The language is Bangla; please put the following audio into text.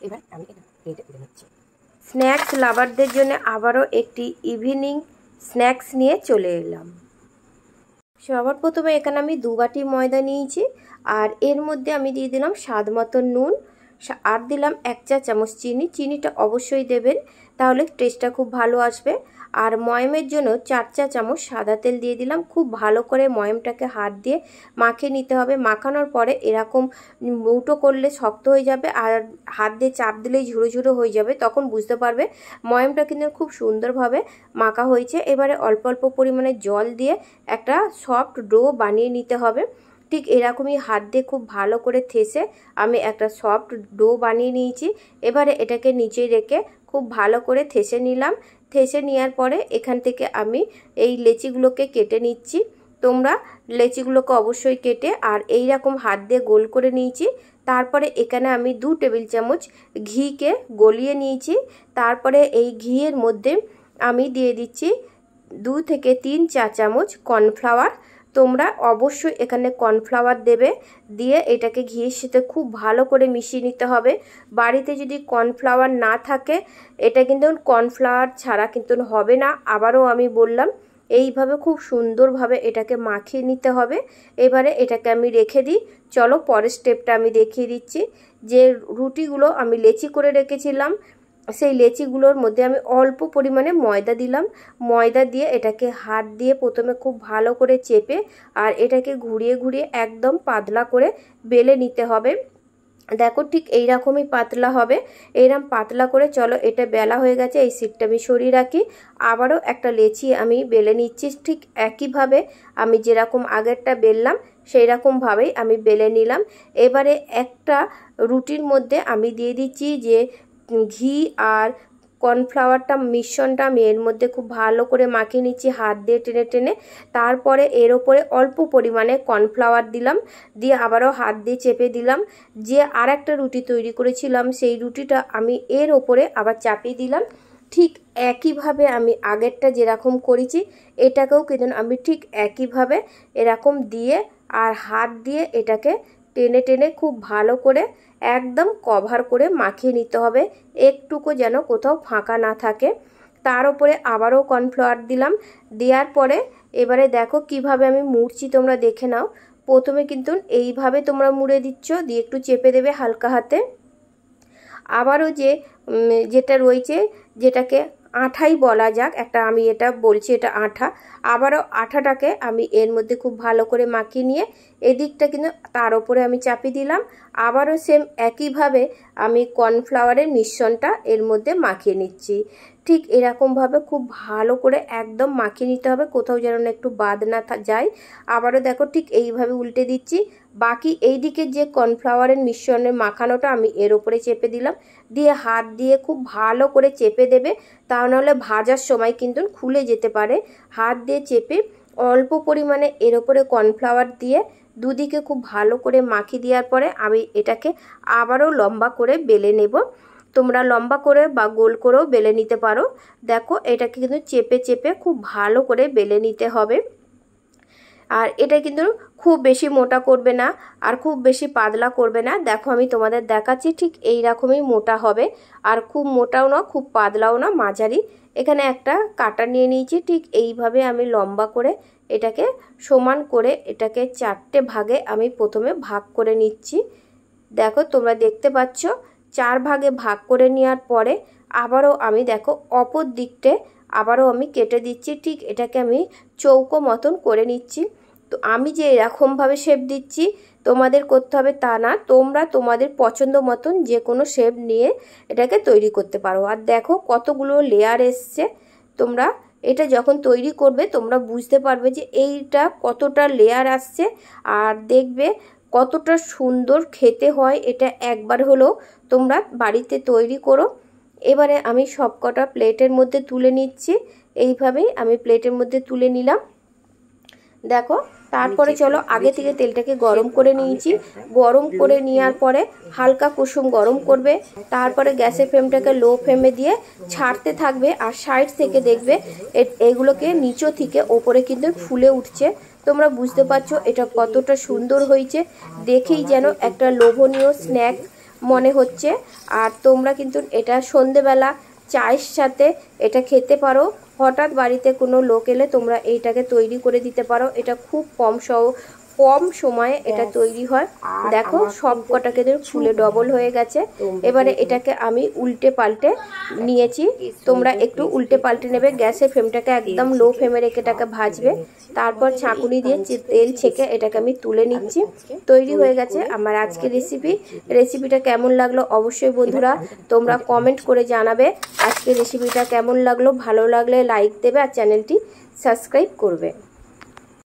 এবার আমি এটা প্লেটে তুলে নিচ্ছি। স্ন্যাক্স লাভারদের জন্য আবারও একটি ইভিনিং স্ন্যাক্স নিয়ে চলে এলাম। সবার প্রথমে এখানে আমি 2 বাটি ময়দা নিয়েছি, আর এর মধ্যে আমি দিয়ে দিলাম স্বাদ মতো নুন, আর দিলাম 1 চা চামচ চিনি। চিনিটা অবশ্যই দেবেন, তাহলে টেস্টটা খুব ভালো আসবে। আর ময়মের জন্য 4 চা চামচ সাদা তেল দিয়ে দিলাম। খুব ভালো করে ময়মটাকে হাত দিয়ে মাখিয়ে নিতে হবে। মাখানোর পরে এরকম মুঠো করলে শক্ত হয়ে যাবে, আর হাত দিয়ে চাপ দিলেই ঝুড়ো ঝুড়ো হয়ে যাবে, তখন বুঝতে পারবে ময়মটা কিন্তু খুব সুন্দরভাবে মাখা হয়েছে। এবারে অল্প অল্প পরিমাণে জল দিয়ে একটা সফট ডো বানিয়ে নিতে হবে। ঠিক এরকমই হাত দিয়ে খুব ভালো করে ঠেসে আমি একটা সফট ডো বানিয়ে নিয়েছি। এবারে এটাকে নিচে রেখে খুব ভালো করে ঠেসে নিলাম। ঠেসে নেওয়ার পরে এখান থেকে আমি এই লেচিগুলোকে কেটে নিচ্ছি। তোমরা লেচিগুলোকে অবশ্যই কেটে আর এই রকম হাত দিয়ে গোল করে নিয়েছি। তারপরে এখানে আমি 2 টেবিল চামচ ঘিকে গলিয়ে নিয়েছি। তারপরে এই ঘিয়ের মধ্যে আমি দিয়ে দিচ্ছি 2 থেকে 3 চা চামচ কর্নফ্লাওয়ার। তোমরা অবশ্যই এখানে কর্নফ্লাওয়ার দেবে। দিয়ে এটাকে ঘিয়ের সাথে খুব ভালো করে মিশিয়ে নিতে হবে। বাড়িতে যদি কর্নফ্লাওয়ার না থাকে, এটা কিন্তু কর্নফ্লাওয়ার ছাড়া কিন্তু হবে না। আবারও আমি বললাম, এইভাবে খুব সুন্দরভাবে এটাকে মাখিয়ে নিতে হবে। এবারে এটাকে আমি রেখে দিই। চলো পরের স্টেপটা আমি দেখিয়ে দিচ্ছি। যে রুটিগুলো আমি লেচি করে রেখেছিলাম, সেই লেচিগুলোর মধ্যে আমি অল্প পরিমাণে ময়দা দিলাম। ময়দা দিয়ে এটাকে হাত দিয়ে প্রথমে খুব ভালো করে চেপে আর এটাকে ঘুরিয়ে ঘুরিয়ে একদম পাতলা করে বেলে নিতে হবে। দেখো ঠিক এই রকমই পাতলা হবে। এইরকম পাতলা করে চলো, এটা বেলা হয়ে গেছে, এই সিটটা আমি সরিয়ে রাখি। আবারও একটা লেচি আমি বেলে নিচ্ছি। ঠিক একইভাবে আমি যেরকম আগেরটা বেললাম সেই রকমভাবেই আমি বেলে নিলাম। এবারে একটা রুটির মধ্যে আমি দিয়ে দিচ্ছি যে ঘি আর কর্নফ্লাওয়ারটা মিশ্রণটা আমি এর মধ্যে খুব ভালো করে মাখিয়ে নিচ্ছি হাত দিয়ে টেনে টেনে। তারপরে এর ওপরে অল্প পরিমাণে কর্নফ্লাওয়ার দিলাম, দিয়ে আবারও হাত দিয়ে চেপে দিলাম। যে আর একটা রুটি তৈরি করেছিলাম সেই রুটিটা আমি এর ওপরে আবার চাপিয়ে দিলাম। ঠিক একইভাবে আমি আগেরটা যেরকম করেছি এটাকেও কিন্তু আমি ঠিক একইভাবে এরকম দিয়ে আর হাত দিয়ে এটাকে টেনে টেনে খুব ভালো করে একদম কভার করে মাখিয়ে নিতে হবে, একটুকু যেন কোথাও ফাঁকা না থাকে। তার উপরে আবারও কর্নফ্লাওয়ার দিলাম। দেওয়ার পরে এবারে দেখো কিভাবে আমি মুড়ছি, তোমরা দেখে নাও। প্রথমে কিন্তু এইভাবে তোমরা মুড়ে দিচ্ছ, দিয়ে একটু চেপে দেবে হালকা হাতে। আবারও যেটা রয়েছে, যেটাকে আঠাই বলা যাক, একটা আমি এটা বলছি এটা আঠা। আবারও আঠাটাকে আমি এর মধ্যে খুব ভালো করে মাখিয়ে নিয়ে এদিকটা কিন্তু তার উপরে আমি চাপিয়ে দিলাম। আবারও সেম একইভাবে আমি কর্নফ্লাওয়ারের মিশ্রণটা এর মধ্যে মাখিয়ে নিচ্ছি। ঠিক এরকমভাবে খুব ভালো করে একদম মাখিয়ে নিতে হবে, কোথাও যেন একটু বাদ না যায়। আবারও দেখো ঠিক এইভাবে উল্টে দিচ্ছি। বাকি এই দিকে যে কর্নফ্লাওয়ারের মিশ্রণের মাখানোটা আমি এর উপরে চেপে দিলাম, দিয়ে হাত দিয়ে খুব ভালো করে চেপে দেবে, তা নাহলে ভাজার সময় কিন্তু খুলে যেতে পারে। হাত দিয়ে চেপে অল্প পরিমাণে এর উপরে কর্নফ্লাওয়ার দিয়ে দুদিকে খুব ভালো করে মাখিয়ে দেওয়ার পরে আমি এটাকে আবারও লম্বা করে বেলে নেব। তোমরা লম্বা করে বা গোল করেও বেলে নিতে পারো। দেখো এটাকে কিন্তু চেপে চেপে খুব ভালো করে বেলে নিতে হবে। আর এটা কিন্তু খুব বেশি মোটা করবে না আর খুব বেশি পাতলা করবে না। দেখো আমি তোমাদের দেখাচ্ছি, ঠিক এই রকমই মোটা হবে, আর খুব মোটাও না খুব পাতলাও না, মাঝারি। এখানে একটা কাঁটা নিয়ে নিয়েছি, ঠিক এইভাবে আমি লম্বা করে এটাকে সমান করে এটাকে 4টে ভাগে আমি প্রথমে ভাগ করে নিচ্ছি। দেখো তোমরা দেখতে পাচ্ছ 4 ভাগে ভাগ করে নেওয়ার পরে আবারও আমি দেখো অপর দিকতে আবারও আমি কেটে দিচ্ছি। ঠিক এটাকে আমি চৌকো মতন করে নিচ্ছি। তো আমি যে এরকমভাবে শেপ দিচ্ছি তোমাদের করতে হবে তা না, তোমরা তোমাদের পছন্দ মতন যে কোনো শেপ নিয়ে এটাকে তৈরি করতে পারো। আর দেখো কতগুলো লেয়ার এসছে। তোমরা এটা যখন তৈরি করবে তোমরা বুঝতে পারবে যে এইটা কতটা লেয়ার আসছে, আর দেখবে কতটা সুন্দর খেতে হয়। এটা একবার হলেও তোমরা বাড়িতে তৈরি করো। এবারে আমি সবকটা প্লেটের মধ্যে তুলে নিচ্ছি। এইভাবেই আমি প্লেটের মধ্যে তুলে নিলাম। দেখো তারপরে চলো আগে থেকে তেলটাকে গরম করে নিয়েছি। গরম করে নেওয়ার পরে হালকা কুসুম গরম করবে, তারপরে গ্যাসের ফ্লেমটাকে লো ফ্লেমে দিয়ে ছাড়তে থাকবে। আর সাইড থেকে দেখবে এগুলোকে নিচে থেকে ওপরে কিন্তু ফুলে উঠছে। তোমরা বুঝতে পারছো এটা কতটা সুন্দর হয়েছে। দেখেই যেন একটা লোভনীয় স্ন্যাক মনে হচ্ছে। আর তোমরা কিন্তু এটা সন্ধেবেলা চায়ের সাথে এটা খেতে পারো। হঠাৎ বাড়িতে কোনো লোক এলে তোমরা এইটাকে তৈরি করে দিতে পারো। এটা খুব কম সময়ে এটা তৈরি হয়। দেখো সব কটাকে ফুলে ডবল হয়ে গেছে। এবারে এটাকে আমি উল্টে পাল্টে নিয়েছি। তোমরা একটু উল্টে পাল্টে নেবে। গ্যাসের ফ্লেমটাকে একদম লো ফ্লেমে রেখে এটাকে ভাজবে। তারপর ছাঁকুনি দিয়ে তেল ছেঁকে এটাকে আমি তুলে নিচ্ছি। তৈরি হয়ে গেছে আমার আজকের রেসিপিটা কেমন লাগলো অবশ্যই বন্ধুরা তোমরা কমেন্ট করে জানাবে। আজকের রেসিপিটা কেমন লাগলো, ভালো লাগলে লাইক দেবে আর চ্যানেলটি সাবস্ক্রাইব করবে।